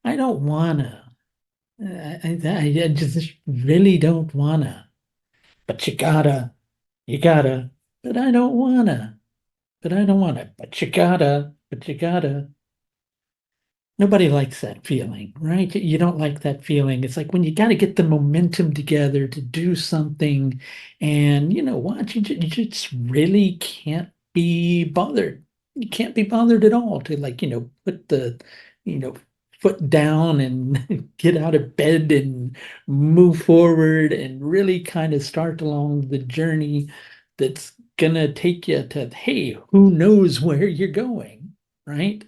I don't wanna. I just really don't wanna. But you gotta. But I don't wanna. But I don't wanna. But you gotta. Nobody likes that feeling, right? You don't like that feeling. It's like when you got to get the momentum together to do something, and you know what? You just really can't be bothered. You can't be bothered at all to like, put the, you know, foot down and get out of bed and move forward and really kind of start along the journey that's gonna take you to, hey, who knows where you're going, right?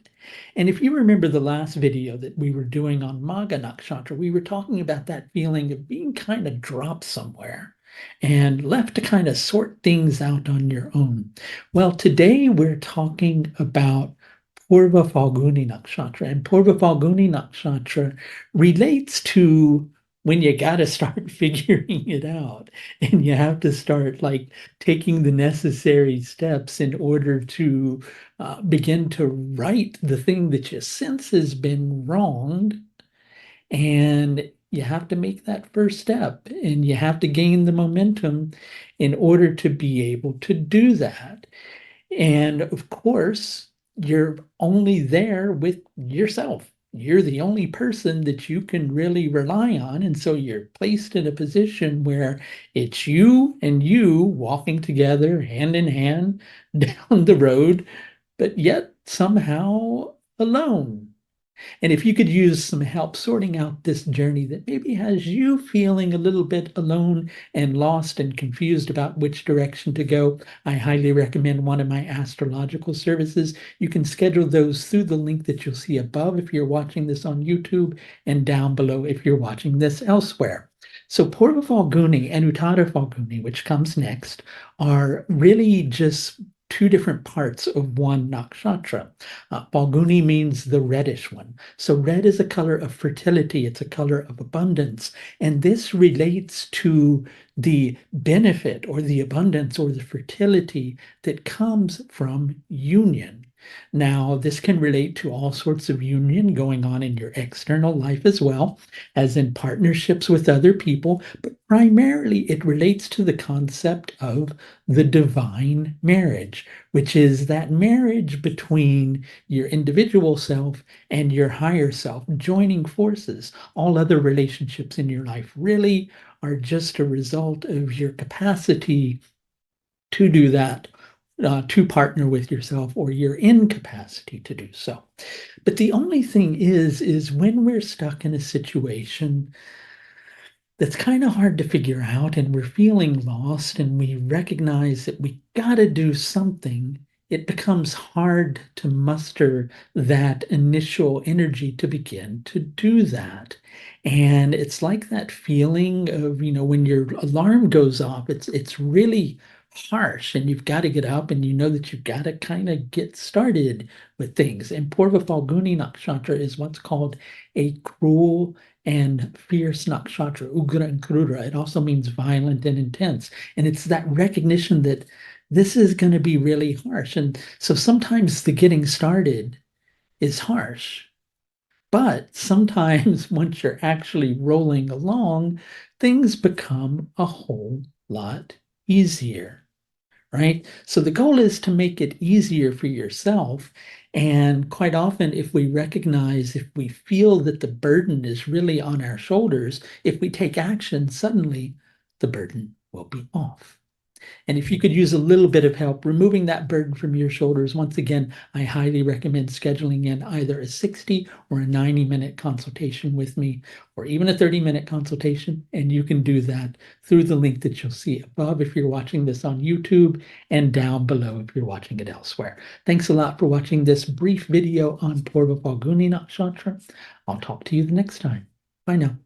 And if you remember the last video that we were doing on Maga Nakshatra, we were talking about that feeling of being kind of dropped somewhere and left to kind of sort things out on your own. Well, today we're talking about Purva Phalguni Nakshatra, and Purva Phalguni Nakshatra relates to when you got to start figuring it out and you have to start like taking the necessary steps in order to begin to right the thing that you sense has been wronged. And you have to make that first step and you have to gain the momentum in order to be able to do that. And of course, you're only there with yourself. You're the only person that you can really rely on. And so you're placed in a position where it's you and you walking together hand in hand down the road, but yet somehow alone. And if you could use some help sorting out this journey that maybe has you feeling a little bit alone and lost and confused about which direction to go, I highly recommend one of my astrological services. You can schedule those through the link that you'll see above if you're watching this on YouTube and down below if you're watching this elsewhere. So Purva Phalguni and Uttara Phalguni, which comes next, are really just two different parts of one nakshatra. Phalguni means the reddish one. So red is a color of fertility. It's a color of abundance. And this relates to the benefit or the abundance or the fertility that comes from union. Now, this can relate to all sorts of union going on in your external life as well, as in partnerships with other people, but primarily it relates to the concept of the divine marriage, which is that marriage between your individual self and your higher self joining forces. All other relationships in your life really are just a result of your capacity to do that, to partner with yourself, or your incapacity to do so. But the only thing is when we're stuck in a situation that's kind of hard to figure out and we're feeling lost and we recognize that we got to do something, it becomes hard to muster that initial energy to begin to do that. And it's like that feeling of, when your alarm goes off, it's really harsh and you've got to get up and you know that you've got to kind of get started with things. And Purva Phalguni Nakshatra is what's called a cruel and fierce nakshatra, ugra and krura. It also means violent and intense. And it's that recognition that this is going to be really harsh. And so sometimes the getting started is harsh, but sometimes once you're actually rolling along, things become a whole lot easier, right? So the goal is to make it easier for yourself. And quite often, if we recognize, if we feel that the burden is really on our shoulders, if we take action, suddenly the burden will be off. And if you could use a little bit of help removing that burden from your shoulders, once again, I highly recommend scheduling in either a 60 or a 90-minute consultation with me, or even a 30-minute consultation. And you can do that through the link that you'll see above if you're watching this on YouTube and down below if you're watching it elsewhere. Thanks a lot for watching this brief video on Purva Phalguni Nakshatra. I'll talk to you the next time. Bye now.